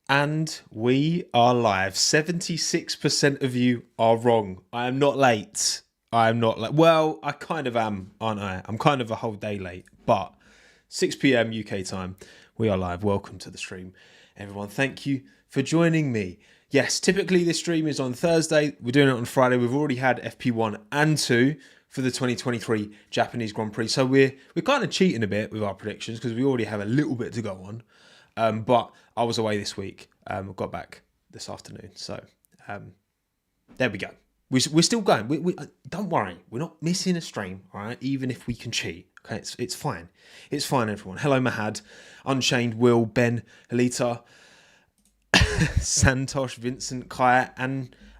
And we are live. 76% of you are wrong. I am not late. I am not late. Well, I kind of am, aren't I? I'm kind of a whole day late. But 6 p.m. UK time, we are live. Welcome to the stream. Everyone, thank you for joining me. Yes, typically this stream is on Thursday. We're doing it on Friday. We've already had FP1 and 2 for the 2023 Japanese Grand Prix. So we're kind of cheating a bit with our predictions because we already have a little bit to go on. But I was away this week. Got back this afternoon. So there we go. We're still going. We don't worry. We're not missing a stream, all right? Even if we can cheat. Okay, it's fine. It's fine, everyone. Hello, Mahad, Unchained, Will, Ben, Alita, Santosh, Vincent, Kaya,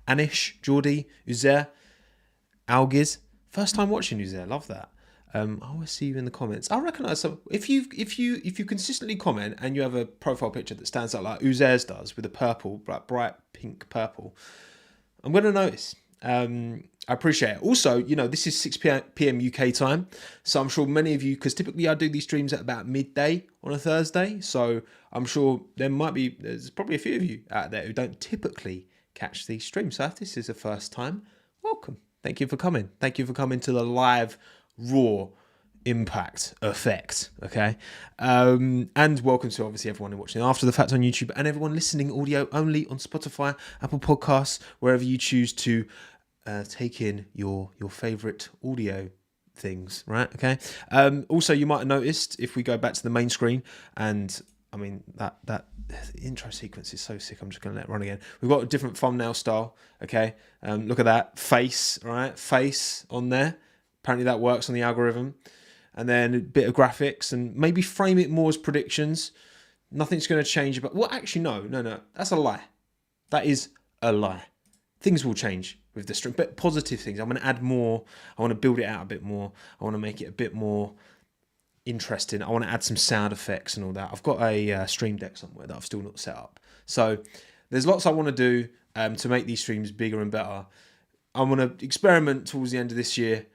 Anish, Geordie, Uzair, Algiz. First time watching Uzair. Love that. I always see you in the comments. I recognise some. If you consistently comment and you have a profile picture that stands out like Uzair's does with a purple, bright pink purple, I'm going to notice. I appreciate it. Also, this is 6 p.m. UK time, so I'm sure many of you, because typically I do these streams at about midday on a Thursday, so I'm sure there's probably a few of you out there who don't typically catch these streams. So if this is the first time, welcome. Thank you for coming. Thank you for coming to the live raw impact effect, okay? And welcome to obviously everyone who's watching after the fact on YouTube and everyone listening audio only on Spotify, Apple Podcasts, wherever you choose to take in your favorite audio things, right? Okay. Also, you might have noticed if we go back to the main screen, and I mean that intro sequence is so sick. I'm just going to let it run again. We've got a different thumbnail style. Okay. Look at that face, right? Face on there. Apparently that works on the algorithm. And then a bit of graphics and maybe frame it more as predictions. Nothing's going to change. But well, actually, no. That's a lie. That is a lie. Things will change with the stream, but positive things. I'm going to add more. I want to build it out a bit more. I want to make it a bit more interesting. I want to add some sound effects and all that. I've got a stream deck somewhere that I've still not set up. So there's lots I want to do to make these streams bigger and better. I want to experiment towards the end of this year.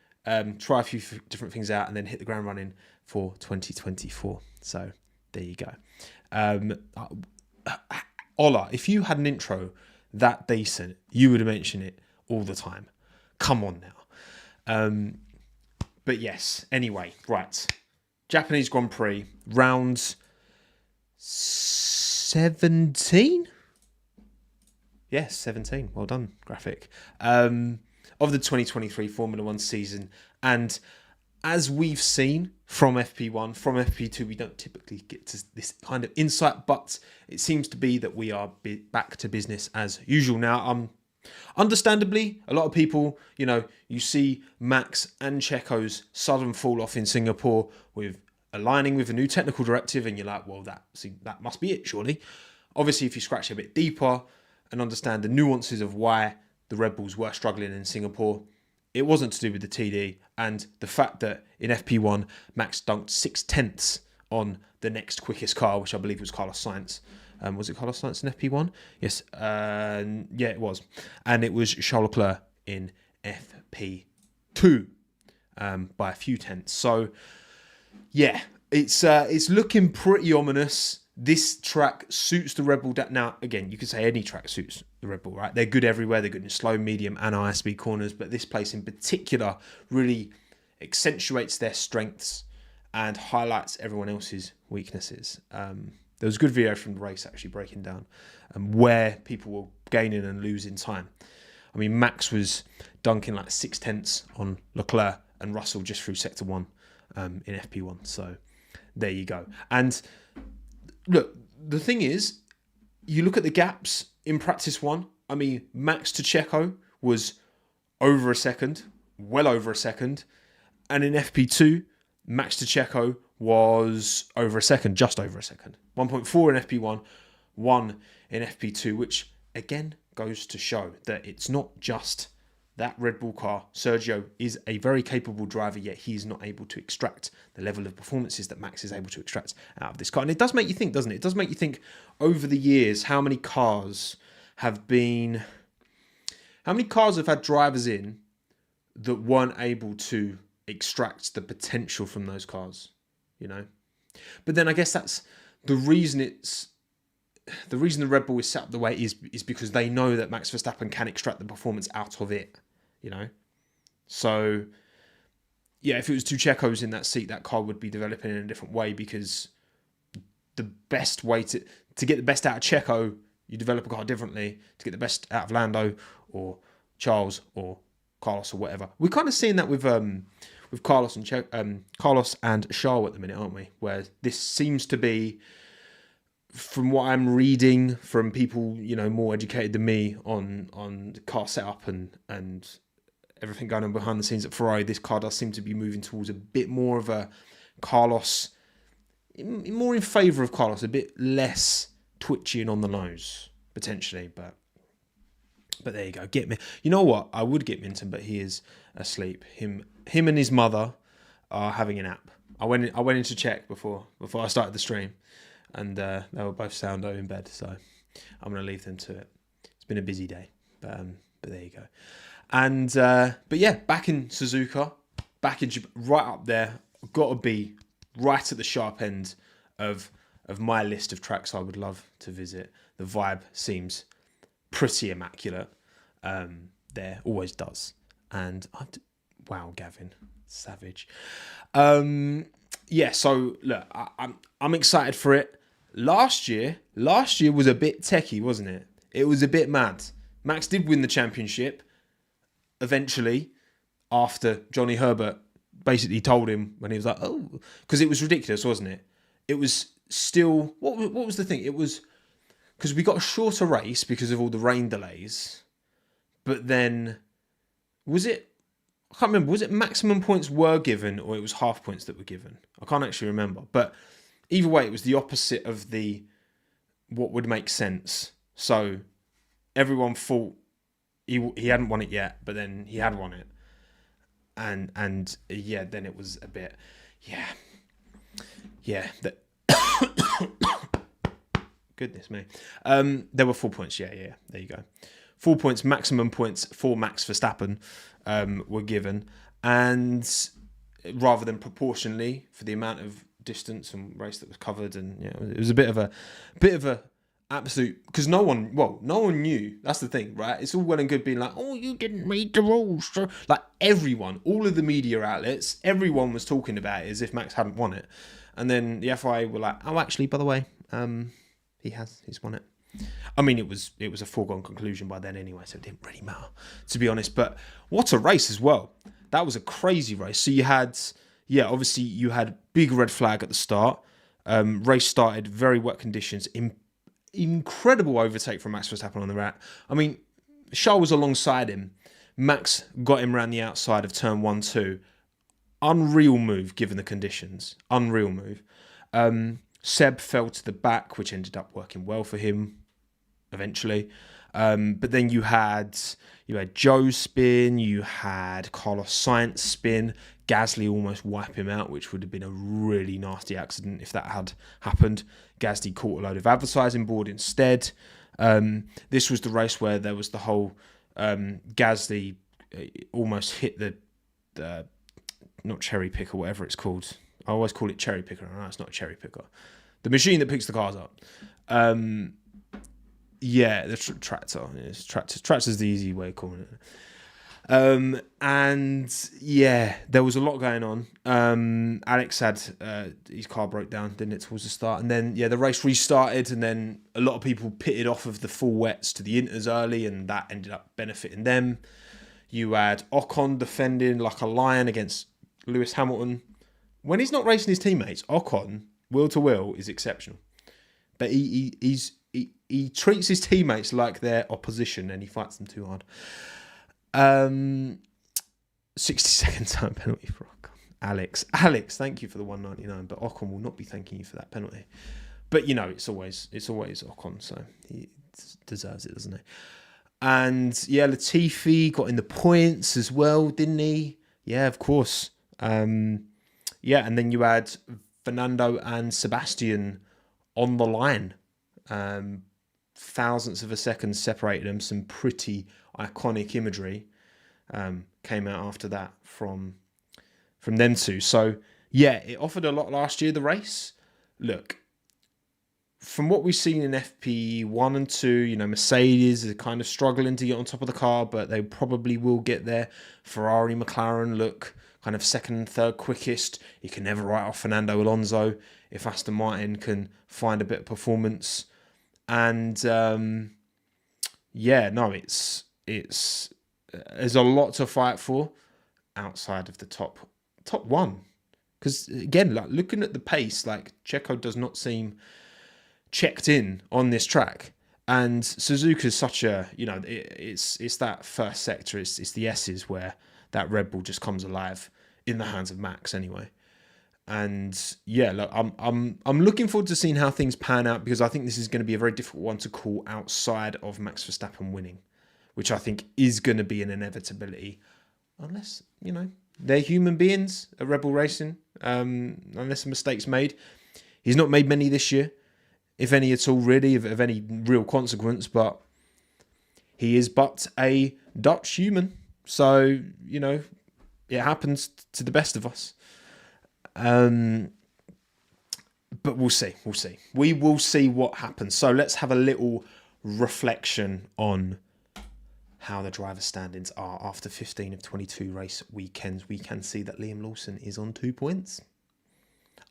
Try a few different things out and then hit the ground running for 2024. So there you go. Ola, if you had an intro that decent, you would mention it all the time. Come on now. But yes, anyway, right. Japanese Grand Prix, round 17? Yes, 17. Well done, graphic. Of the 2023 Formula One season. And as we've seen from FP1, from FP2, we don't typically get to this kind of insight, but it seems to be that we are back to business as usual. Now, understandably, a lot of people, you see Max and Checo's sudden fall off in Singapore with aligning with a new technical directive, and you're like, well, that must be it, surely. Obviously, if you scratch a bit deeper and understand the nuances of why the Red Bulls were struggling in Singapore, it wasn't to do with the TD and the fact that in FP1, Max dunked 6/10 on the next quickest car, which I believe was Carlos Sainz. Was it Carlos Sainz in FP1? Yes. Yeah, it was. And it was Charles Leclerc in FP2 by a few tenths. So, yeah, it's looking pretty ominous. This track suits the Red Bull. Now, again, you could say any track suits the Red Bull, right? They're good everywhere. They're good in slow, medium, and high speed corners. But this place in particular really accentuates their strengths and highlights everyone else's weaknesses. There was a good video from the race actually breaking down where people were gaining and losing time. I mean, Max was dunking like 6/10 on Leclerc and Russell just through sector 1 in FP1. So there you go. And look, the thing is, you look at the gaps in practice 1. I mean, Max to Checo was over a second, well over a second. And in FP2, Max to Checo was over a second, just over a second. 1.4 in FP1, 1 in FP2, which again goes to show that it's not just that Red Bull car. Sergio is a very capable driver, yet he's not able to extract the level of performances that Max is able to extract out of this car. And it does make you think, doesn't it? It does make you think over the years how many cars have had drivers in that weren't able to extract the potential from those cars, But then I guess that's the reason it's the reason the Red Bull is set up the way it is because they know that Max Verstappen can extract the performance out of it, So, yeah, if it was two Checos in that seat, that car would be developing in a different way, because the best way to get the best out of Checo, you develop a car differently. To get the best out of Lando or Charles or Carlos or whatever. We're kind of seeing that with Carlos and Carlos and Charles at the minute, aren't we? Where this seems to be, from what I'm reading from people, more educated than me on the car setup and everything going on behind the scenes at Ferrari, this car does seem to be moving towards a bit more of a Carlos, more in favour of Carlos, a bit less twitchy and on the nose, potentially, but there you go. Get me. You know what? I would get Minton, but he is asleep. Him and his mother are having a nap. I went in to check before I started the stream, and they were both sound in bed. So I'm going to leave them to it. It's been a busy day, but there you go. And but yeah, back in Suzuka, back in right up there. Got to be right at the sharp end of my list of tracks I would love to visit. The vibe seems pretty immaculate. There always does. And wow, Gavin, savage. Yeah. So look, I'm excited for it. Last year was a bit techie, wasn't it? It was a bit mad. Max did win the championship eventually, after Johnny Herbert basically told him, when he was like, oh, because it was ridiculous, wasn't it? It was still, what was the thing? It was, because we got a shorter race because of all the rain delays, but then, I can't remember, was it maximum points were given, or it was half points that were given? I can't actually remember, but either way, it was the opposite of what would make sense. So everyone thought he hadn't won it yet, but then he had won it. And yeah, then it was a bit, goodness me. There were 4 points. Yeah. There you go. 4 points, maximum points for Max Verstappen were given, and rather than proportionally for the amount of distance and race that was covered, and it was a bit of a absolute, because no one knew. That's the thing, right? It's all well and good being like, oh, you didn't read the rules. Like everyone, all of the media outlets, everyone was talking about it as if Max hadn't won it. And then the FIA were like, oh, actually, by the way, he's won it. I mean, it was a foregone conclusion by then anyway, so it didn't really matter, to be honest. But what a race as well. That was a crazy race. So you had, obviously you had big red flag at the start. Race started, very wet conditions, incredible overtake from Max Verstappen on the rack. I mean, Charles was alongside him. Max got him around the outside of turn 1-2. Unreal move given the conditions. Unreal move. Seb fell to the back, which ended up working well for him eventually. But then you had Joe's spin, you had Carlos Sainz spin, Gasly almost wipe him out, which would have been a really nasty accident if that had happened. Gasly caught a load of advertising board instead. This was the race where there was the whole Gasly almost hit the not cherry picker, whatever it's called. I always call it cherry picker. No, it's not a cherry picker. The machine that picks the cars up. The tractor. Yes, tractor's the easy way of calling it. There was a lot going on. Alex had his car broke down, didn't it, towards the start, and then the race restarted, and then a lot of people pitted off of the full wets to the inters early, and that ended up benefiting them. You had Ocon defending like a lion against Lewis Hamilton. When he's not racing his teammates, Ocon, wheel to wheel, is exceptional. But he treats his teammates like their opposition, and he fights them too hard. 60-second time penalty for Ocon. Alex, thank you for the 199, but Ocon will not be thanking you for that penalty. But it's always Ocon, so he deserves it, doesn't he? And Latifi got in the points as well, didn't he? Yeah, of course. And then you had Fernando and Sebastian on the line. Thousandths of a second separated them. Some pretty iconic imagery came out after that from them two. So, it offered a lot last year, the race. Look, from what we've seen in FP1 and 2, Mercedes are kind of struggling to get on top of the car, but they probably will get there. Ferrari, McLaren look kind of second and third quickest. You can never write off Fernando Alonso if Aston Martin can find a bit of performance. And it's there's a lot to fight for outside of the top one. Because again, like looking at the pace, like Checo does not seem checked in on this track, and Suzuka's such a it's that first sector, it's the S's where that Red Bull just comes alive in the hands of Max anyway. And yeah, look, I'm looking forward to seeing how things pan out, because I think this is going to be a very difficult one to call outside of Max Verstappen winning, which I think is going to be an inevitability, unless they're human beings at Red Bull Racing. Unless a mistake's made, he's not made many this year, if any at all, really, of any real consequence. But he is but a Dutch human, so it happens to the best of us. But we'll see. We will see what happens. So let's have a little reflection on how the driver standings are after 15 of 22 race weekends. We can see that Liam Lawson is on 2 points.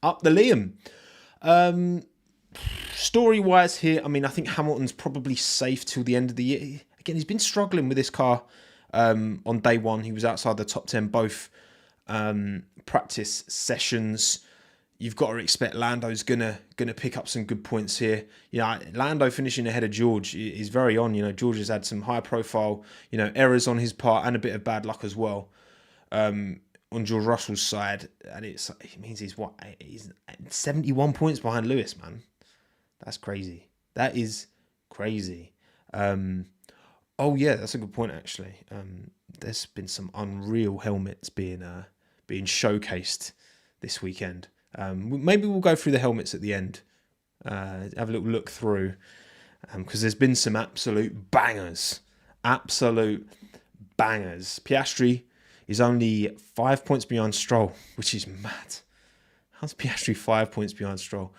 Up the Liam. Story-wise here, I think Hamilton's probably safe till the end of the year. Again, he's been struggling with this car on day one. He was outside the top 10 both practice sessions. You've got to expect Lando's gonna pick up some good points here. Lando finishing ahead of George is very on. George has had some high profile, errors on his part and a bit of bad luck as well. On George Russell's side, and it means he's 71 points behind Lewis, man. That's crazy. That is crazy. Oh yeah, that's a good point actually. There's been some unreal helmets being showcased this weekend. Maybe we'll go through the helmets at the end. Have a little look through, because there's been some absolute bangers. Piastri is only 5 points behind Stroll, which is mad. How's Piastri 5 points behind Stroll?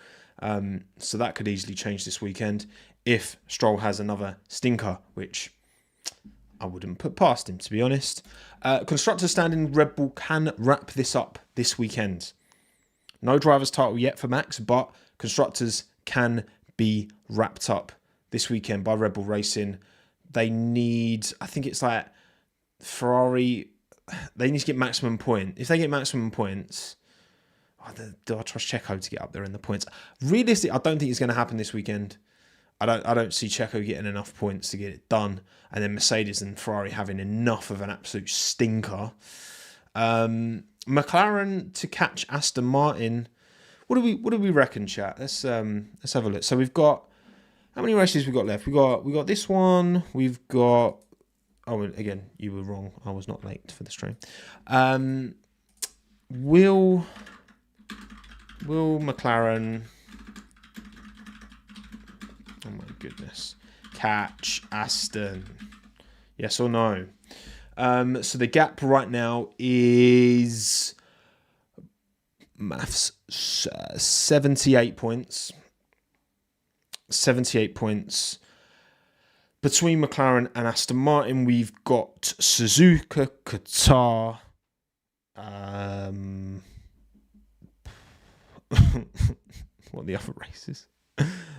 So that could easily change this weekend if Stroll has another stinker, which I wouldn't put past him, to be honest. Constructor standing, Red Bull can wrap this up this weekend. No driver's title yet for Max, but Constructors can be wrapped up this weekend by Red Bull Racing. They need, I think it's like Ferrari, they need to get maximum point. If they get maximum points, do I trust Checo to get up there in the points? Realistically, I don't think it's going to happen this weekend. I don't see Checo getting enough points to get it done, and then Mercedes and Ferrari having enough of an absolute stinker. McLaren to catch Aston Martin. What do we reckon, chat? Let's have a look. So we've got, how many races we got left? We got this one. We've got, oh, again, you were wrong. I was not late for the stream. Will McLaren, oh my goodness, catch Aston? Yes or no? So the gap right now is 78 points. 78 points. Between McLaren and Aston Martin, we've got Suzuka, Qatar, what are the other races?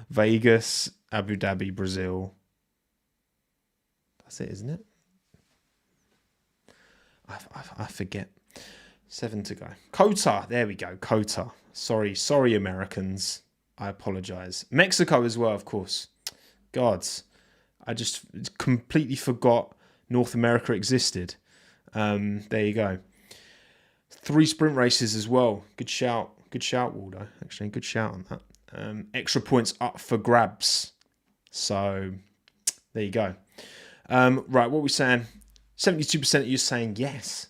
Vegas, Abu Dhabi, Brazil. That's it, isn't it? I forget. 7 to go. Qatar, there we go. Qatar. Sorry, Americans. I apologize. Mexico as well, of course. Gods, I just completely forgot North America existed. There you go. 3 sprint races as well. Good shout, Waldo. Actually, good shout on that. Extra points up for grabs. So there you go. Right, what are we saying? 72% of you saying yes.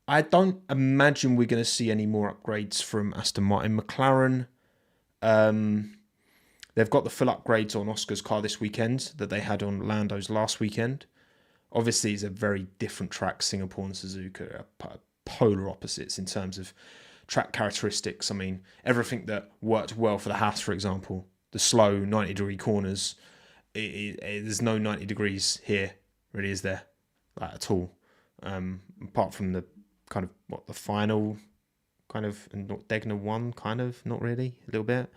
I don't imagine we're going to see any more upgrades from Aston Martin. McLaren, they've got the full upgrades on Oscar's car this weekend that they had on Lando's last weekend. Obviously, it's a very different track. Singapore and Suzuka are polar opposites in terms of track characteristics. I mean, everything that worked well for the Haas, for example, the slow 90-degree corners, there's no 90 degrees here, really, is there? Like, at all. Apart from the kind of, the final kind of, not Degner 1, kind of, not really, a little bit.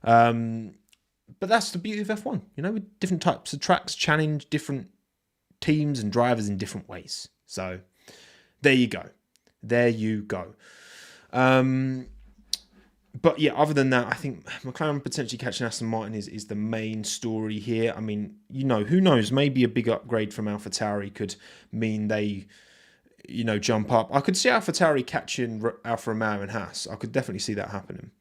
But that's the beauty of F1, with different types of tracks challenge different teams and drivers in different ways. So there you go. But yeah, other than that, I think McLaren potentially catching Aston Martin is the main story here. I mean, who knows? Maybe a big upgrade from AlphaTauri could mean they, jump up. I could see AlphaTauri catching Alfa Romeo and Haas. I could definitely see that happening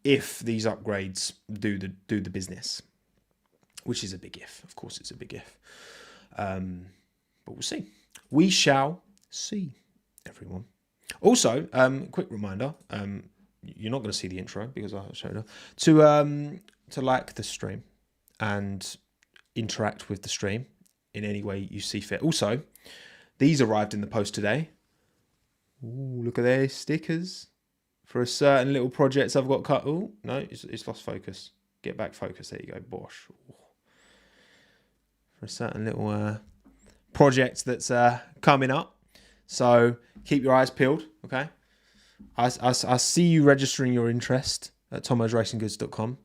if these upgrades do the business, which is a big if. Of course, it's a big if. But we'll see. We shall see, everyone. Also, quick reminder, you're not going to see the intro because I showed up, to like the stream and interact with the stream in any way you see fit. Also, these arrived in the post today. Ooh, look at those stickers for a certain little projects I've got cut. Oh, no, it's lost focus. Get back focus. There you go. Bosh. Ooh. For a certain little project that's coming up. So keep your eyes peeled, okay? I see you registering your interest at tommosracinggoods.com.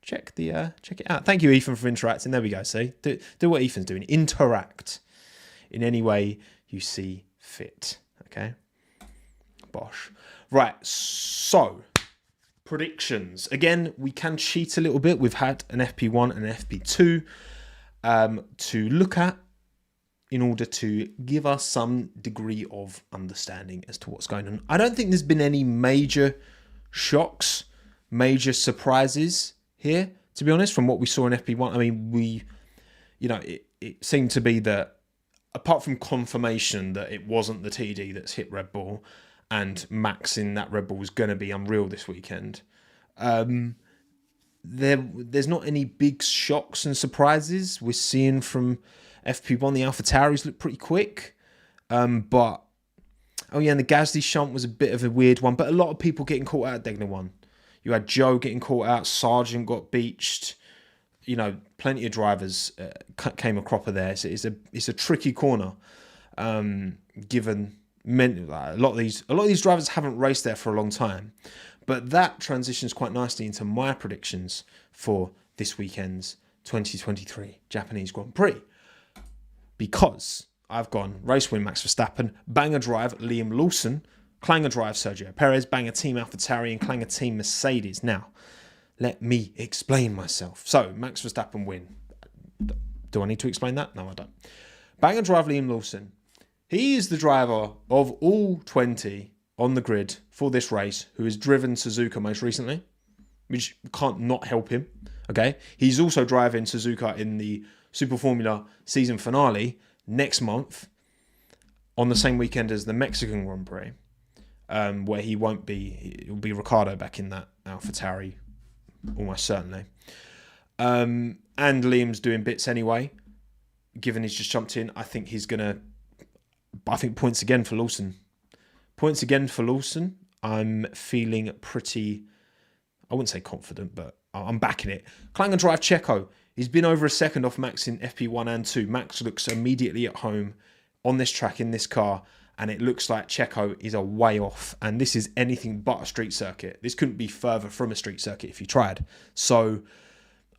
Check it out. Thank you, Ethan, for interacting. There we go. See, do what Ethan's doing. Interact in any way you see fit. Okay. Bosh. Right. So predictions. Again, we can cheat a little bit. We've had an FP1 and an FP2 to look at in order to give us some degree of understanding as to what's going on. I don't think there's been any major shocks, major surprises here, to be honest, from what we saw in FP1. I mean, it seemed to be that, apart from confirmation that it wasn't the TD that's hit Red Bull and Max in that Red Bull was going to be unreal this weekend, there's not any big shocks and surprises we're seeing from FP1. The AlphaTauris look pretty quick. And the Gasly shunt was a bit of a weird one, but a lot of people getting caught out at Degner 1. You had Joe getting caught out, Sargent got beached. Plenty of drivers came a cropper there. So it's a tricky corner, given a lot of these drivers haven't raced there for a long time. But that transitions quite nicely into my predictions for this weekend's 2023 Japanese Grand Prix. Because I've gone race win Max Verstappen, banger drive Liam Lawson, clanger drive Sergio Perez, banger team AlphaTauri, and clanger team Mercedes. Now, let me explain myself. So, Max Verstappen win. Do I need to explain that? No, I don't. Banger drive Liam Lawson. He is the driver of all 20 on the grid for this race who has driven Suzuka most recently, which can't not help him. Okay, he's also driving Suzuka in the Super Formula season finale next month on the same weekend as the Mexican Grand Prix, where he won't be. It will be Ricciardo back in that AlphaTauri, almost certainly. And Liam's doing bits anyway, given he's just jumped in. I think points again for Lawson. Points again for Lawson. I'm feeling pretty, I wouldn't say confident, but I'm backing it. Clang and drive Checo. He's been over a second off Max in FP1 and 2. Max looks immediately at home on this track in this car, and it looks like Checo is a way off. And this is anything but a street circuit. This couldn't be further from a street circuit if you tried. So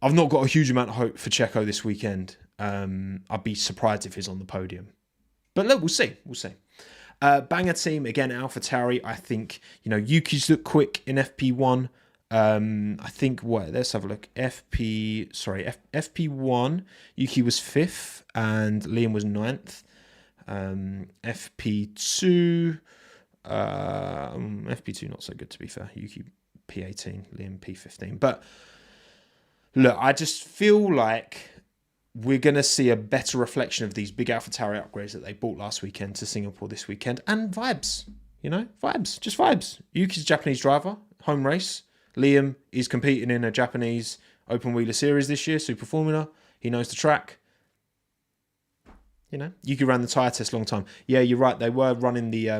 I've not got a huge amount of hope for Checo this weekend. I'd be surprised if he's on the podium. But look, we'll see. Banger team, again, AlphaTauri. I think, Yuki's look quick in FP1. I think let's have a look. FP1, Yuki was 5th and Liam was 9th. FP2, not so good, to be fair. Yuki P18, Liam P15. But look, I just feel like we're going to see a better reflection of these big AlphaTauri upgrades that they bought last weekend to Singapore this weekend. And vibes, just vibes. Yuki's a Japanese driver, home race. Liam is competing in a Japanese open wheeler series this year, Super Formula. He knows the track. Yuki ran the tyre test long time. Yeah, you're right. They were running the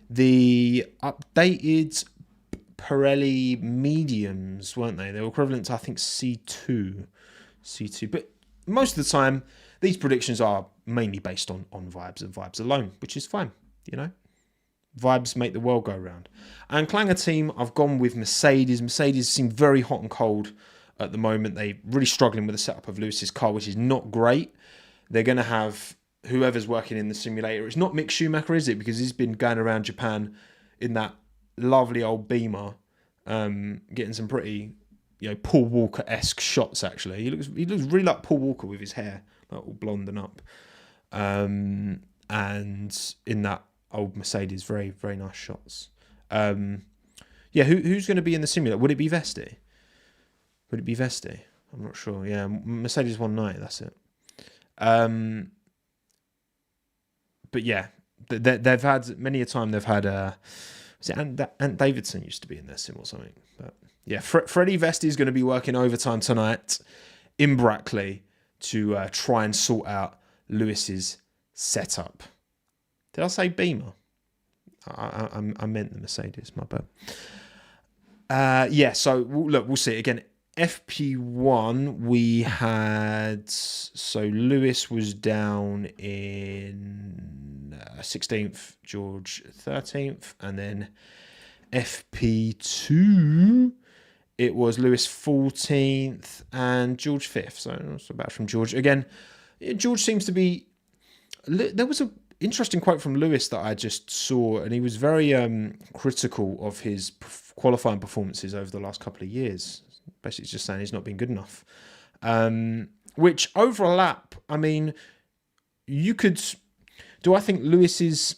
the updated Pirelli mediums, weren't they? They were equivalent to, I think, C2. But most of the time, these predictions are mainly based on vibes and vibes alone, which is fine, you know? Vibes make the world go round. And Clanger team, I've gone with Mercedes. Mercedes seem very hot and cold at the moment. They're really struggling with the setup of Lewis's car, which is not great. They're going to have whoever's working in the simulator. It's not Mick Schumacher, is it? Because he's been going around Japan in that lovely old Beamer, getting some pretty, Paul Walker-esque shots. Actually, he looks really like Paul Walker with his hair like all blonde and up, and in that old Mercedes, very very nice shots. Who's going to be in the simulator? Would it be Vesti? I'm not sure. Yeah, Mercedes 190. That's it. But yeah, they've had many a time. They've had was it Ant Davidson used to be in their sim or something? But yeah, Freddie Vesti is going to be working overtime tonight in Brackley to try and sort out Lewis's setup. Did I say Beamer? I meant the Mercedes. My bad. So look, we'll see again. FP1, we had, so Lewis was down in 16th, George 13th, and then FP2, it was Lewis 14th and George 5th, so not so bad from George. Again, George seems to be, there was an interesting quote from Lewis that I just saw, and he was very critical of his qualifying performances over the last couple of years. Basically, just saying he's not been good enough. Which overlap, I mean, you could. Do I think Lewis's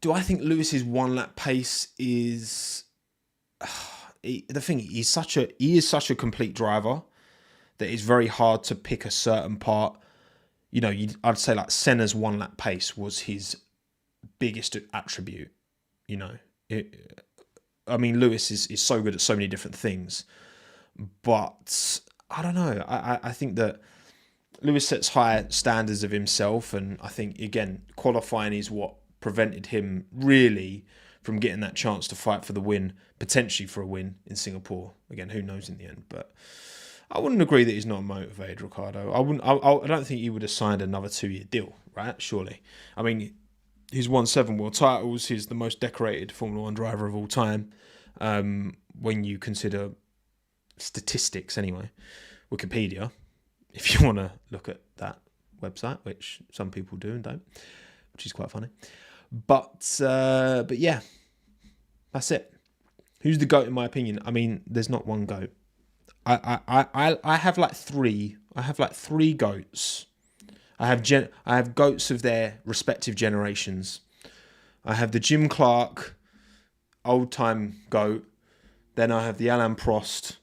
1 lap pace is the thing? He is such a complete driver that it's very hard to pick a certain part. I'd say like Senna's 1 lap pace was his biggest attribute. Lewis is so good at so many different things, but I don't know. I think that Lewis sets high standards of himself, and I think, again, qualifying is what prevented him really from getting that chance to fight for the win, potentially for a win in Singapore. Again, who knows in the end, but I wouldn't agree that he's not motivated, Ricardo. I don't think he would have signed another 2-year deal, right? Surely. I mean, he's won 7 world titles. He's the most decorated Formula 1 driver of all time. When you consider statistics anyway. Wikipedia, if you want to look at that website, which some people do and don't, which is quite funny. But yeah, that's it. Who's the GOAT in my opinion? I mean, there's not one GOAT. I have like 3. I have like 3 GOATs. I have GOATs of their respective generations. I have the Jim Clark old time GOAT. Then I have the Alain Prost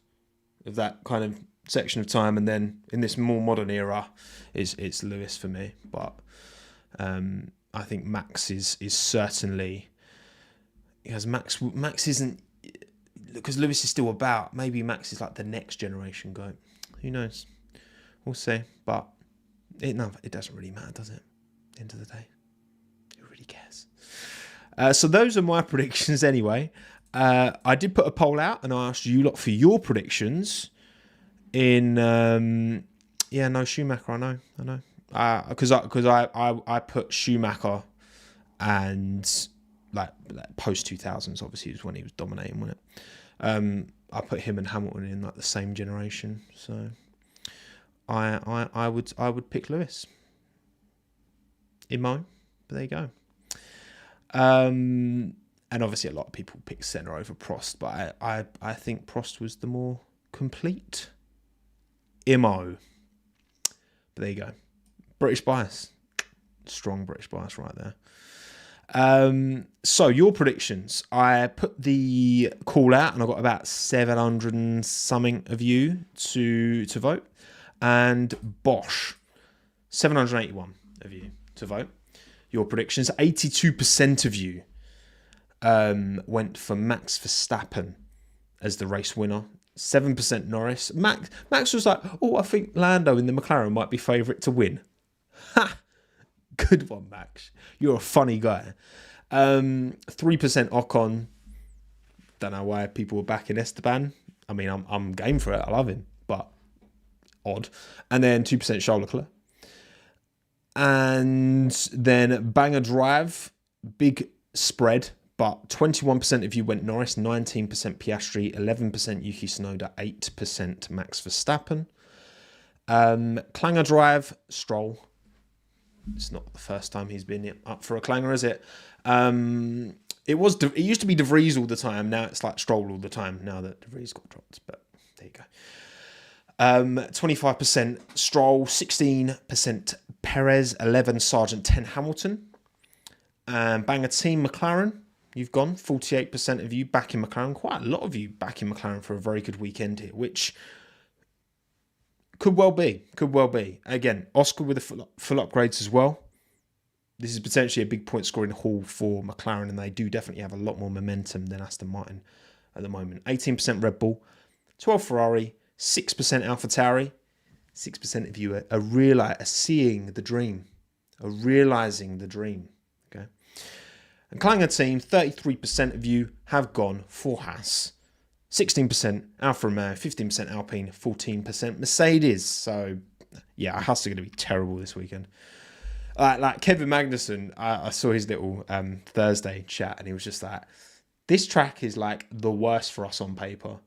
of that kind of section of time, and then in this more modern era, it's Lewis for me. But I think Max is certainly, because Max isn't, because Lewis is still about. Maybe Max is like the next generation GOAT. Who knows? We'll see. But it doesn't really matter, does it? At the end of the day, who really cares? So those are my predictions anyway. I did put a poll out and I asked you lot for your predictions in no Schumacher. I know because I put Schumacher and like post 2000s, obviously was when he was dominating, wasn't it? I put him and Hamilton in like the same generation, so I would pick Lewis in mine, but there you go. And obviously a lot of people pick Senna over Prost, but I think Prost was the more complete MO. But there you go. British bias. Strong British bias right there. So your predictions. I put the call out and I got about 700 and something of you to vote. And Bosch, 781 of you to vote. Your predictions. 82% of you went for Max Verstappen as the race winner. 7% Norris. Max was like, I think Lando in the McLaren might be favourite to win. Ha! Good one, Max. You're a funny guy. 3% Ocon. Don't know why people were backing Esteban. I mean, I'm game for it. I love him, but odd. And then 2% Charles Leclerc. And then Banger Drive, big spread, but 21% of you went Norris, 19% Piastri, 11% Yuki Tsunoda, 8% Max Verstappen. Clanger Drive, Stroll. It's not the first time he's been up for a clanger, is it? It used to be De Vries all the time. Now it's like Stroll all the time. Now that De Vries got dropped, but there you go. 25% Stroll, 16% Perez, 11 Sargent, 10 Hamilton. Banger Team McLaren, you've gone 48% of you back in McLaren. Quite a lot of you back in McLaren for a very good weekend here, which could well be. Again, Oscar with the full upgrades as well. This is potentially a big point scoring haul for McLaren, and they do definitely have a lot more momentum than Aston Martin at the moment. 18% Red Bull, 12 Ferrari, 6% AlphaTauri. 6% of you are seeing the dream, are realising the dream. Okay. And Clanger Team, 33% of you have gone for Haas. 16% Alfa Romeo, 15% Alpine, 14% Mercedes. So, yeah, Haas are going to be terrible this weekend. Like Kevin Magnussen, I saw his little Thursday chat, and he was just like, this track is like the worst for us on paper.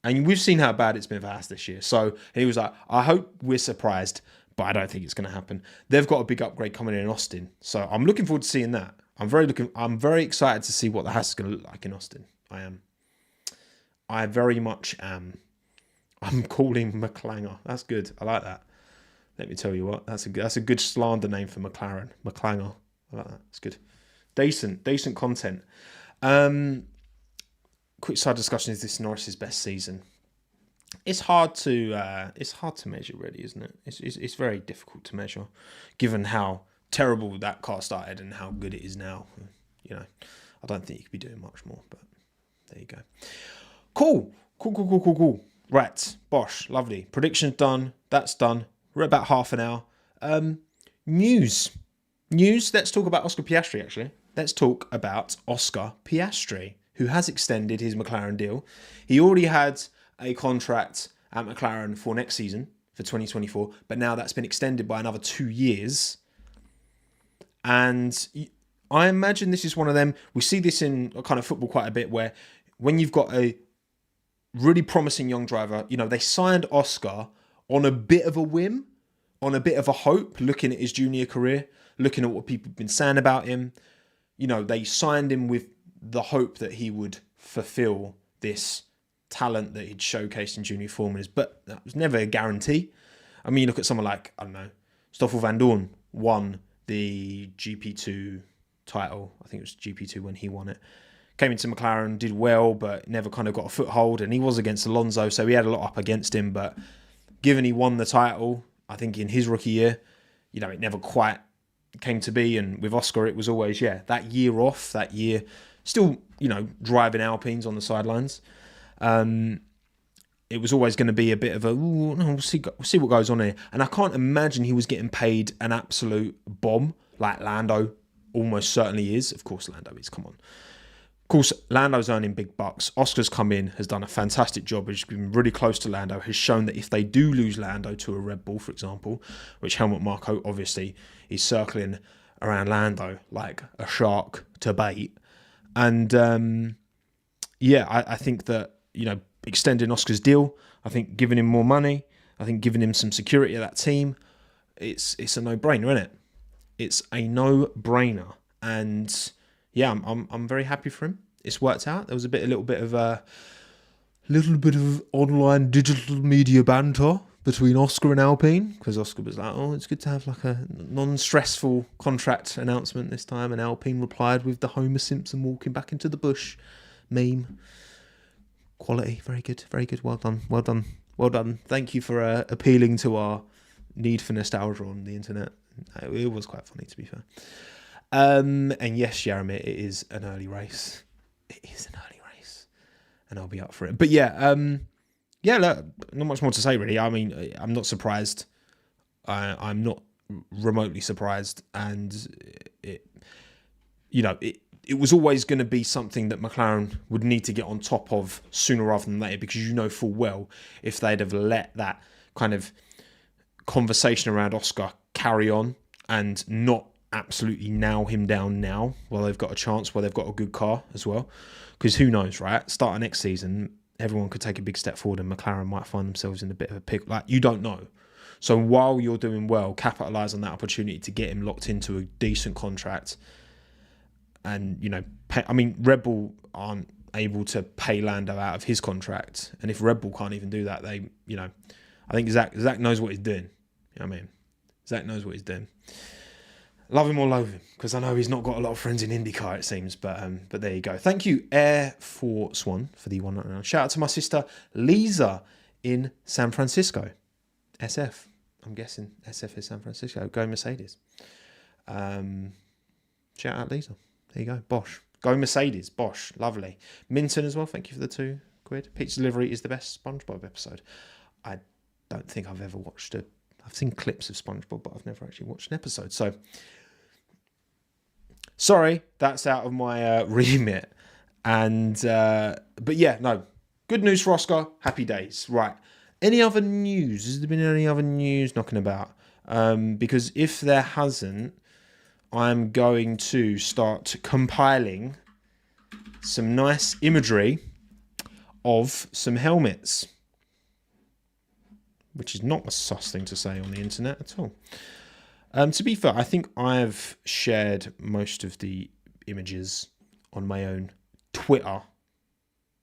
And we've seen how bad it's been for Haas this year. So he was like, I hope we're surprised, but I don't think it's going to happen. They've got a big upgrade coming in Austin. So I'm looking forward to seeing that. I'm very excited to see what the Haas is going to look like in Austin. I am. I very much am. I'm calling McClanger. That's good. I like that. Let me tell you what. That's a good slander name for McLaren. McClanger. I like that. It's good. Decent content. Quick side discussion: is this Norris's best season? It's hard to measure, really, isn't it? It's very difficult to measure, given how terrible that car started and how good it is now. You know, I don't think you could be doing much more, but there you go. Cool. Right, Bosch, lovely. Predictions done. That's done. We're at about half an hour. News. Let's talk about Oscar Piastri, actually. Let's talk about Oscar Piastri, who has extended his McLaren deal. He already had a contract at McLaren for next season, for 2024, but now that's been extended by another 2 years. And I imagine this is one of them. We see this in kind of football quite a bit, where when you've got a really promising young driver, you know, they signed Oscar on a bit of a whim, on a bit of a hope, looking at his junior career, looking at what people have been saying about him. You know, they signed him with the hope that he would fulfill this talent that he'd showcased in junior formulas, but that was never a guarantee. I mean, you look at someone like, I don't know, Stoffel Van Dorn won the GP2 title. I think it was GP2 when he won it. Came into McLaren, did well, but never kind of got a foothold, and he was against Alonso, so he had a lot up against him, but given he won the title, I think in his rookie year, you know, it never quite came to be, and with Oscar, it was always, that year off, that year, still, you know, driving Alpines on the sidelines. It was always going to be a bit of a, we'll see what goes on here. And I can't imagine he was getting paid an absolute bomb like Lando almost certainly is. Of course, Lando is, come on. Of course, Lando's earning big bucks. Oscar's come in, has done a fantastic job, has been really close to Lando, has shown that if they do lose Lando to a Red Bull, for example, which Helmut Marko obviously is circling around Lando like a shark to bait. And I think that, you know, extending Oscar's deal, I think giving him more money, I think giving him some security at that team, it's a no-brainer, isn't it? It's a no-brainer. And yeah, I'm very happy for him. It's worked out. There was a little bit of online digital media banter between Oscar and Alpine, because Oscar was like, "Oh, it's good to have like a non-stressful contract announcement this time," and Alpine replied with the Homer Simpson walking back into the bush meme. Quality, very good, very good. Well done. Thank you for appealing to our need for nostalgia on the internet. It was quite funny, to be fair. And yes, Jeremy, it is an early race. And I'll be up for it. But look, not much more to say, really. I mean, I'm not surprised. I'm not remotely surprised. And, it was always going to be something that McLaren would need to get on top of sooner rather than later, because you know full well if they'd have let that kind of conversation around Oscar carry on and not absolutely nail him down now while they've got a chance, while they've got a good car as well. Because who knows, right? Start of next season, everyone could take a big step forward and McLaren might find themselves in a bit of a pickle. Like, you don't know. So while you're doing well, capitalise on that opportunity to get him locked into a decent contract. And, you know, Red Bull aren't able to pay Lando out of his contract. And if Red Bull can't even do that, they, you know, I think Zach knows what he's doing. You know what I mean? Zach knows what he's doing. Love him or loathe him, because I know he's not got a lot of friends in IndyCar, it seems. But there you go. Thank you, Air Force One, for the 199. Shout out to my sister Lisa in San Francisco. SF. I'm guessing SF is San Francisco. Go Mercedes. Shout out Lisa. There you go. Bosch. Go Mercedes. Bosch. Lovely. Minton as well. Thank you for the £2. Pizza Delivery is the best SpongeBob episode. I don't think I've ever watched it. I've seen clips of SpongeBob, but I've never actually watched an episode. So, sorry, that's out of my remit. And, but yeah, no. Good news for Oscar. Happy days. Right. Any other news? Has there been any other news knocking about? Because if there hasn't, I'm going to start compiling some nice imagery of some helmets, which is not a sus thing to say on the internet at all. To be fair, I think I've shared most of the images on my own Twitter,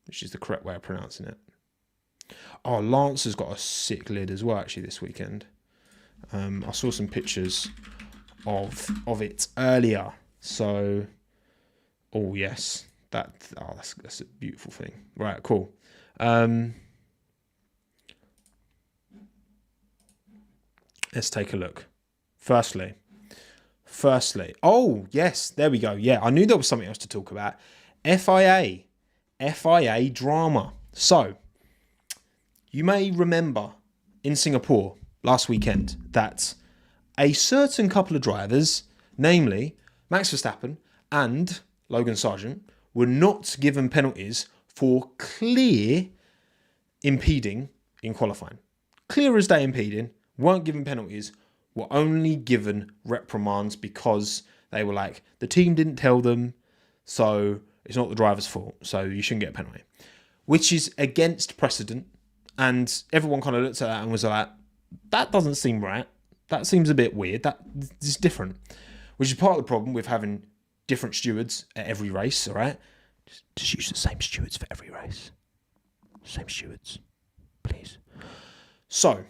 which is the correct way of pronouncing it. Oh, Lance has got a sick lid as well, actually, this weekend. I saw some pictures of it earlier. So, oh yes, that's a beautiful thing. Right, cool. Let's take a look. Firstly, oh yes, there we go. Yeah, I knew there was something else to talk about. FIA Drama. So, you may remember in Singapore last weekend that a certain couple of drivers, namely Max Verstappen and Logan Sargent, were not given penalties for clear impeding in qualifying. Clear as day impeding, weren't given penalties, were only given reprimands because they were like, the team didn't tell them, so it's not the driver's fault, so you shouldn't get a penalty. Which is against precedent, and everyone kind of looked at that and was like, that doesn't seem right. That seems a bit weird. That is different. Which is part of the problem with having different stewards at every race, all right? Just use the same stewards for every race. Same stewards, please. So,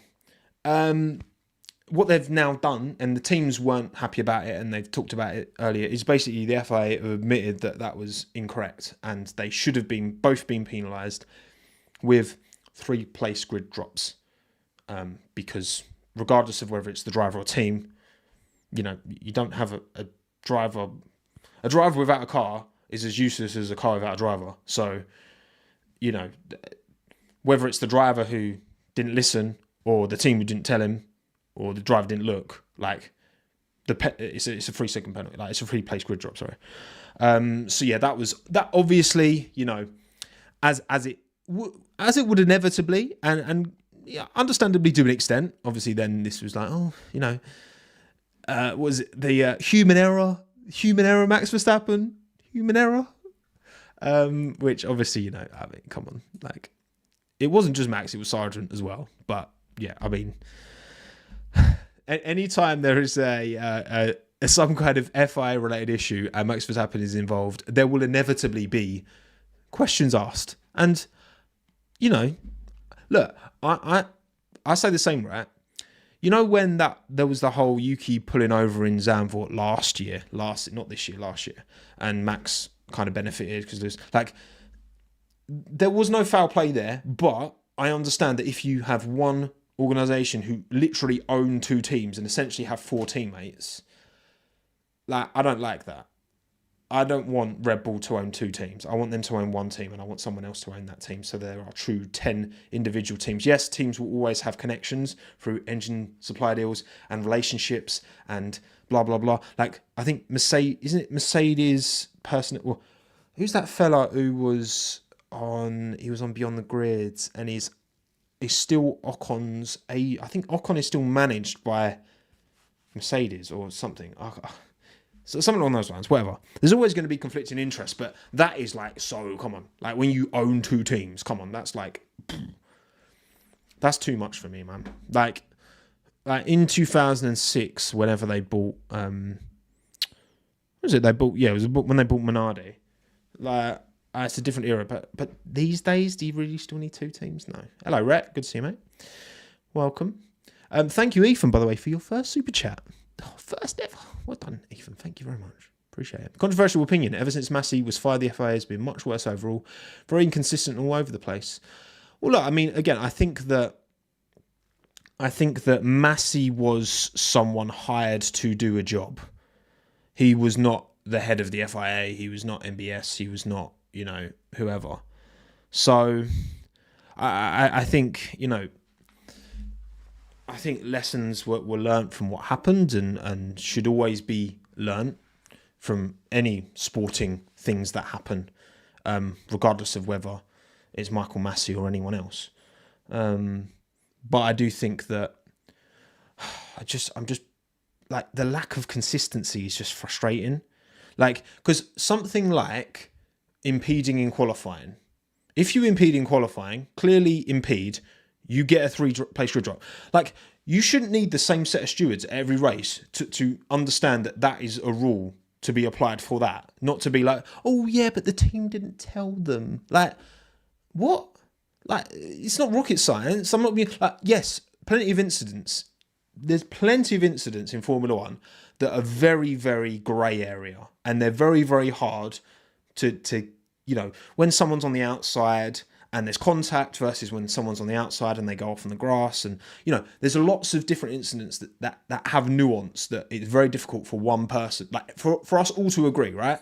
what they've now done, and the teams weren't happy about it, and they've talked about it earlier, is basically the FIA have admitted that that was incorrect, and they should have both been penalised with 3 place grid drops, because regardless of whether it's the driver or team, you know, you don't have a driver. A driver without a car is as useless as a car without a driver. So, you know, whether it's the driver who didn't listen, or the team who didn't tell him, or the driver didn't look, like, it's a 3-second penalty. Like, it's a 3 place grid drop. Sorry. So yeah, that. Obviously, you know, as it would inevitably and yeah, understandably to an extent. Obviously, then this was like, oh, you know, was it the human error, Max Verstappen, human error, which obviously, you know, I mean, come on, like, it wasn't just Max, it was Sargent as well. But yeah, I mean, anytime there is a some kind of FIA related issue and Max Verstappen is involved, there will inevitably be questions asked. And, you know, look, I say the same, right? You know, when there was the whole Yuki pulling over in Zandvoort last year, and Max kind of benefited because there's like, there was no foul play there, but I understand that if you have one organisation who literally own 2 teams and essentially have 4 teammates, like, I don't like that. I don't want Red Bull to own 2 teams. I want them to own 1 team, and I want someone else to own that team. So there are true 10 individual teams. Yes, teams will always have connections through engine supply deals and relationships and blah, blah, blah. Like, I think Mercedes, isn't it Mercedes person? Well, who's that fella who was on Beyond the Grids, and he's still Ocon's, I think Ocon is still managed by Mercedes or something. So something along those lines, whatever. There's always going to be conflicting interests, but that is like, so, come on. Like, when you own 2 teams, come on, that's like, that's too much for me, man. Like in 2006, whenever they bought, what was it they bought? Yeah, it was when they bought Minardi. Like, it's a different era, but these days, do you really still need 2 teams? No. Hello, Rhett. Good to see you, mate. Welcome. Thank you, Ethan, by the way, for your first super chat. Oh, first ever. Well done, Ethan. Thank you very much. Appreciate it. Controversial opinion. Ever since Massey was fired, the FIA has been much worse overall. Very inconsistent all over the place. Well, look, I mean, again, I think that Massey was someone hired to do a job. He was not the head of the FIA. He was not MBS. He was not, whoever. So I think, I think lessons were learnt from what happened and should always be learnt from any sporting things that happen, regardless of whether it's Michael Massey or anyone else. But I do think that I'm just like, the lack of consistency is just frustrating. Like, because something like impeding in qualifying, if you impede in qualifying, clearly impede, you get a 3-place grid drop. Like, you shouldn't need the same set of stewards at every race to understand that is a rule to be applied for that. Not to be like, oh yeah, but the team didn't tell them. Like, what? Like, it's not rocket science. I'm not being like, yes, plenty of incidents. There's plenty of incidents in Formula One that are very, very grey area, and they're very, very hard to when someone's on the outside and there's contact versus when someone's on the outside and they go off on the grass, and there's lots of different incidents that have nuance that it's very difficult for one person, like for us all to agree, right?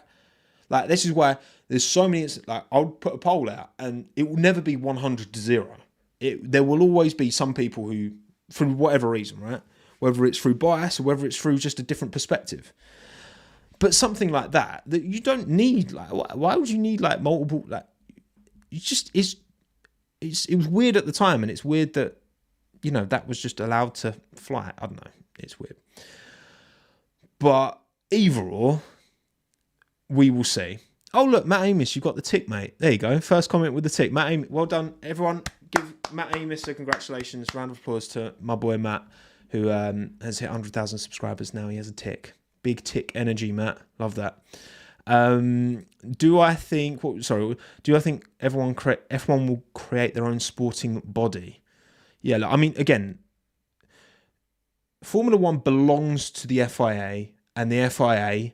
Like, this is why there's so many incidents. Like, I'll put a poll out and it will never be 100-0. There will always be some people who, for whatever reason, right? Whether it's through bias or whether it's through just a different perspective. But something like that you don't need, like, why would you need like multiple, like, it was weird at the time, and it's weird that, that was just allowed to fly. I don't know. It's weird. But either or, we will see. Oh, look, Matt Amos, you got the tick, mate. There you go. First comment with the tick. Matt Amos, well done. Everyone, give Matt Amos a congratulations. Round of applause to my boy Matt, who has hit 100,000 subscribers now. He has a tick. Big tick energy, Matt. Love that. Do I think F1 will create their own sporting body? Yeah, look, I mean, again, Formula One belongs to the FIA, and the FIA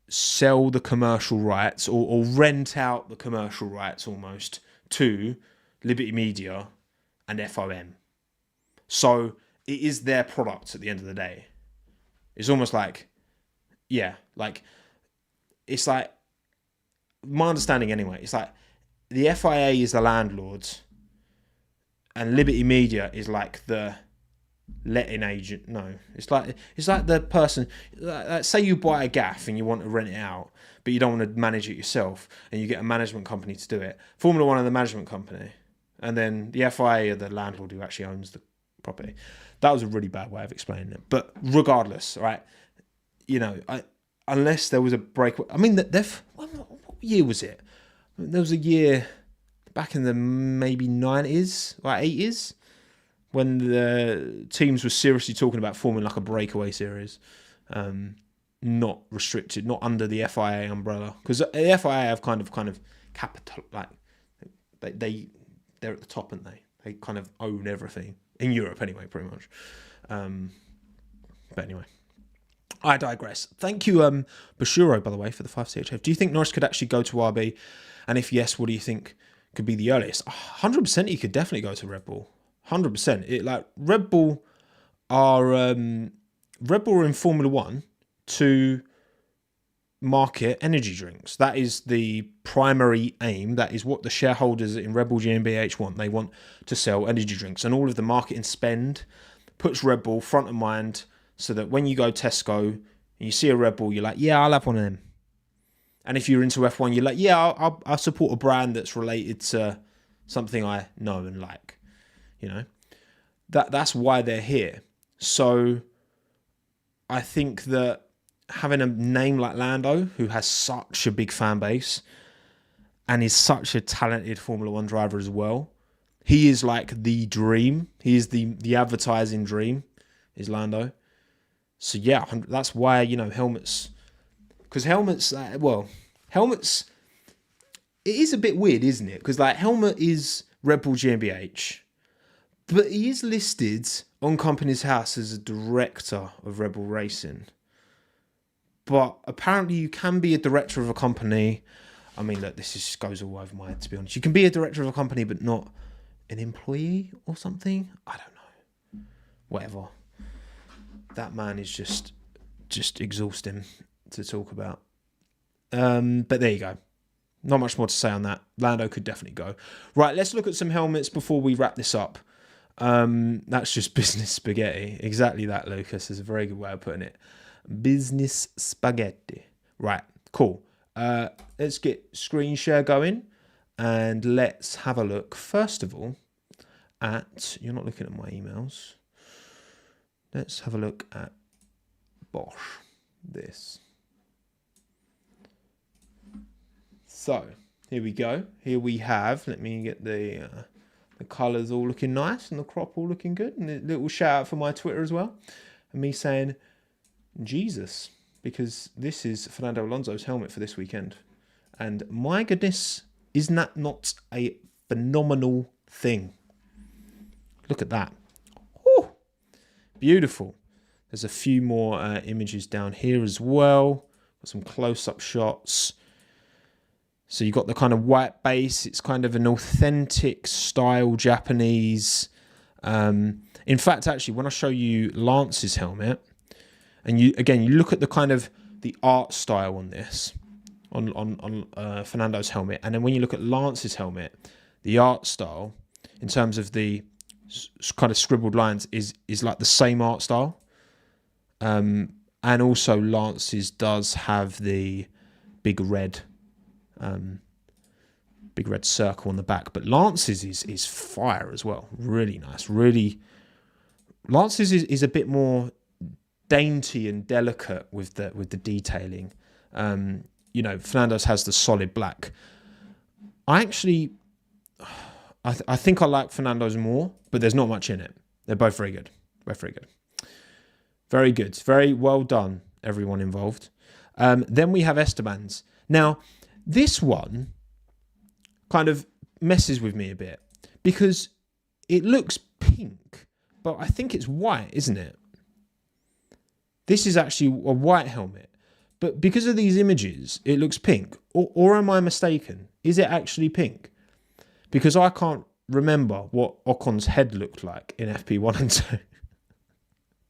sell the commercial rights or rent out the commercial rights almost to Liberty Media and FOM. So it is their product at the end of the day. It's almost like, yeah, like, it's like, my understanding anyway, it's like the FIA is the landlord and Liberty Media is like the letting agent. No, it's like the person, like, say you buy a gaff and you want to rent it out, but you don't want to manage it yourself, and you get a management company to do it. Formula One are the management company, and then the FIA are the landlord who actually owns the property. That was a really bad way of explaining it, but regardless, right? Unless there was a break. I mean, what year was it? There was a year back in the maybe 90s, like 80s, when the teams were seriously talking about forming like a breakaway series, not restricted, not under the FIA umbrella, because the FIA have kind of capital, like they're at the top, aren't they? They kind of own everything in Europe anyway, pretty much. But anyway, I digress. Thank you, Bashuro, by the way, for the 5 CHF. Do you think Norris could actually go to RB? And if yes, what do you think could be the earliest? 100% he could definitely go to Red Bull. 100%. Red Bull are in Formula One to market energy drinks. That is the primary aim. That is what the shareholders in Red Bull GmbH want. They want to sell energy drinks, and all of the marketing spend puts Red Bull front of mind, so that when you go Tesco and you see a Red Bull, you're like, yeah, I'll have one of them. And if you're into F1, you're like, yeah, I'll support a brand that's related to something I know and like. You know, that's why they're here. So I think that having a name like Lando, who has such a big fan base and is such a talented Formula One driver as well, he is like the dream. He is the advertising dream, is Lando. So yeah, that's why, you know, helmets, because helmets, helmets, it is a bit weird, isn't it? Because like helmet is Red Bull GmbH, but he is listed on Company's House as a director of Red Bull Racing. But apparently you can be a director of a company. I mean, look, this just goes all over my head, to be honest. You can be a director of a company, but not an employee or something. I don't know. Whatever. That man is just exhausting to talk about. But there you go. Not much more to say on that. Lando could definitely go. Right, let's look at some helmets before we wrap this up. That's just business spaghetti. Exactly that, Lucas. Is a very good way of putting it. Business spaghetti. Right, cool. Let's get screen share going, and let's have a look, first of all, at... You're not looking at my emails. Let's have a look at Bosch. This. So, here we go. Here we have... Let me get the colours all looking nice and the crop all looking good. And a little shout out for my Twitter as well. And me saying, Jesus, because this is Fernando Alonso's helmet for this weekend. And my goodness, isn't that not a phenomenal thing? Look at that. Whew. Beautiful. There's a few more images down here as well. Got some close-up shots. So you've got the kind of white base. It's kind of an authentic style Japanese. In fact, actually, when I show you Lance's helmet, and you look at the kind of the art style on this, on Fernando's helmet, and then when you look at Lance's helmet, the art style in terms of the kind of scribbled lines is like the same art style. And also Lance's does have the big red circle on the back, but Lance's is fire as well. Really nice. Really, Lance's is a bit more dainty and delicate with the detailing. Fernando's has the solid black. I think I like Fernando's more, but there's not much in it. They're both very good. Both very good. Very good. Very well done, everyone involved. Then we have Esteban's. Now, this one kind of messes with me a bit because it looks pink, but I think it's white, isn't it? This is actually a white helmet, but because of these images, it looks pink. Or am I mistaken? Is it actually pink? Because I can't remember what Ocon's head looked like in FP1 and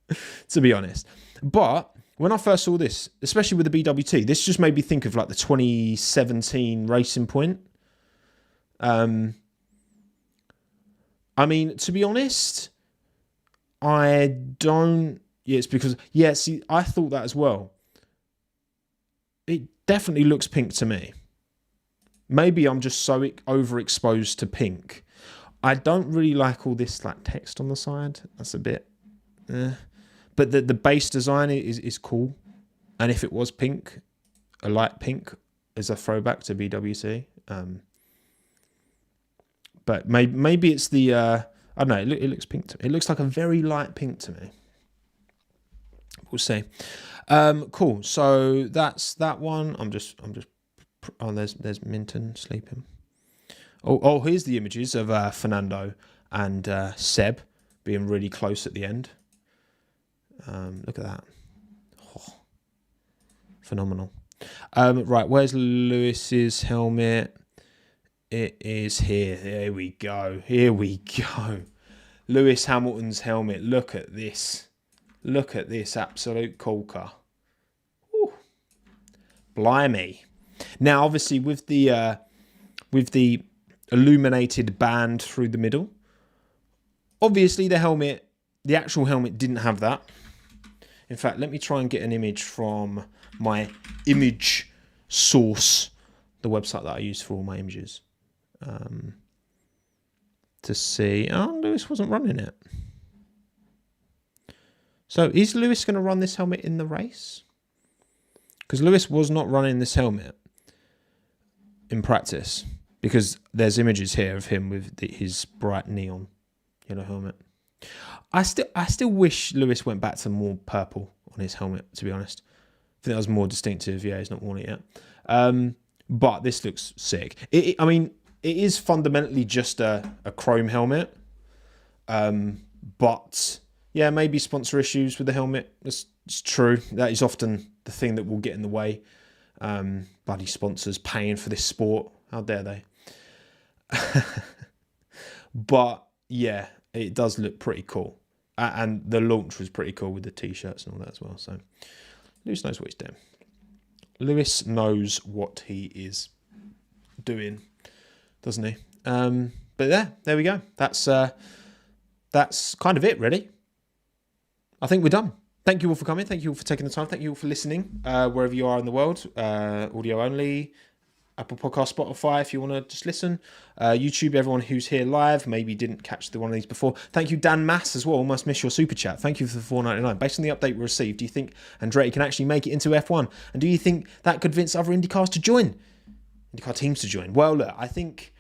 2, to be honest. But when I first saw this, especially with the BWT, this just made me think of like the 2017 Racing Point. I mean, to be honest, I don't... Yeah, it's because... Yeah, see, I thought that as well. It definitely looks pink to me. Maybe I'm just so overexposed to pink. I don't really like all this like text on the side. That's a bit... But the base design is cool. And if it was pink, a light pink, is a throwback to BWC. But maybe it's the... I don't know, it looks pink to me. It looks like a very light pink to me. We'll see. Cool. So that's that one. I'm just... Oh, there's Minton sleeping. Oh, here's the images of Fernando and Seb being really close at the end. Look at that. Oh, phenomenal. Right, where's Lewis's helmet? It is here. There we go. Here we go. Lewis Hamilton's helmet. Look at this. Look at this absolute corker. Woo. Blimey. Now, obviously, with the illuminated band through the middle, obviously the actual helmet didn't have that. In fact, let me try and get an image from my image source, the website that I use for all my images, to see. Oh, Lewis wasn't running it. So is Lewis going to run this helmet in the race? Because Lewis was not running this helmet in practice, because there's images here of him with his bright neon yellow helmet. I still wish Lewis went back to more purple on his helmet, to be honest. I think that was more distinctive. Yeah, he's not worn it yet. But this looks sick. I mean, it is fundamentally just a chrome helmet. But yeah, maybe sponsor issues with the helmet. It's true. That is often the thing that will get in the way. Bloody sponsors paying for this sport. How dare they? But yeah, it does look pretty cool. And the launch was pretty cool with the t-shirts and all that as well. So Lewis knows what he's doing. Lewis knows what he is doing, doesn't he? But there we go. That's kind of it, really. I think we're done. Thank you all for coming. Thank you all for taking the time. Thank you all for listening, wherever you are in the world. Audio only, Apple Podcast, Spotify, if you want to just listen. YouTube, everyone who's here live, maybe didn't catch one of these before. Thank you, Dan Mass, as well. Almost missed your super chat. Thank you for the $4.99. Based on the update we received, do you think Andretti can actually make it into F1? And do you think that could convince other IndyCar teams to join? Well, look, I think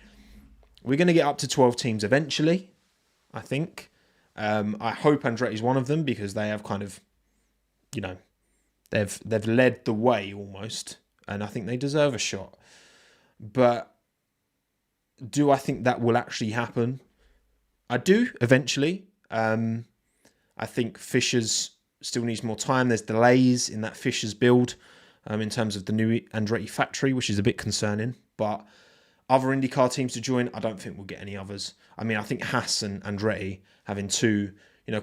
we're going to get up to 12 teams eventually, I think. I hope Andretti's one of them, because they have kind of, they've led the way almost, and I think they deserve a shot. But do I think that will actually happen? I do, eventually. I think Fisher's still needs more time. There's delays in that Fisher's build in terms of the new Andretti factory, which is a bit concerning. But other IndyCar teams to join, I don't think we'll get any others. I mean, I think Haas and Andretti, having two,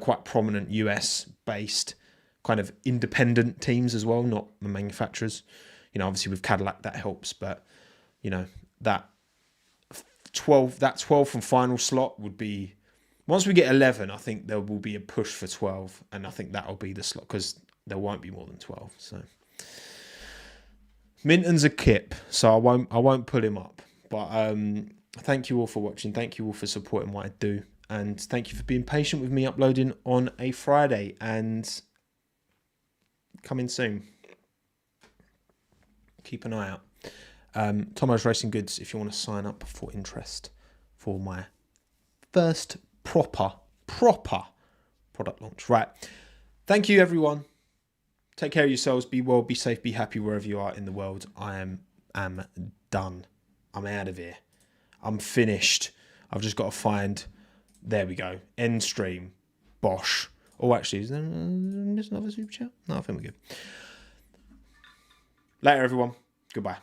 quite prominent US-based kind of independent teams as well, not the manufacturers. Obviously with Cadillac that helps, but that 12 from final slot would be, once we get 11, I think there will be a push for 12, and I think that'll be the slot, because there won't be more than 12. So Minton's a kip, so I won't pull him up. But thank you all for watching. Thank you all for supporting what I do, and thank you for being patient with me uploading on a Friday. And coming soon. Keep an eye out. Tommo's Racing Goods, if you want to sign up for interest for my first proper product launch. Right. Thank you, everyone. Take care of yourselves. Be well, be safe, be happy wherever you are in the world. I am done. I'm out of here. I'm finished. I've just got to find... There we go. End stream. Bosh. Oh, actually, is there another super chat? No, I think we're good. Later, everyone. Goodbye.